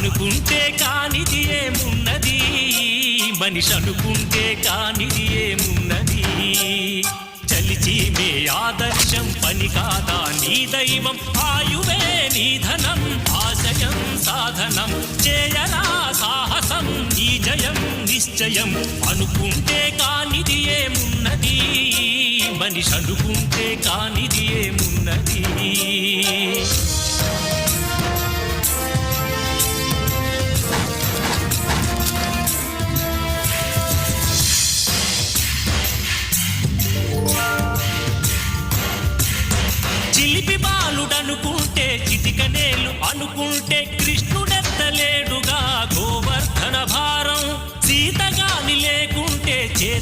అనుకుంటే కానిది ఏమున్నది, మనిషి అనుకుంటే కానిది ఏమున్నది. చలిచి మే ఆదర్శం పని కాదా నీ దైవం, ఆయువే నీ ధనం ఆశయం సాధనం. చేయరా సాహసం నీ జయం నిశ్చయం, అనుకుంటే కానిది ఏమున్నది, మనిషి అనుకుంటే కానిది ఏమున్నది. చిలిపి బాలుడనుకుంటే చిటికనేలు అనుకుంటే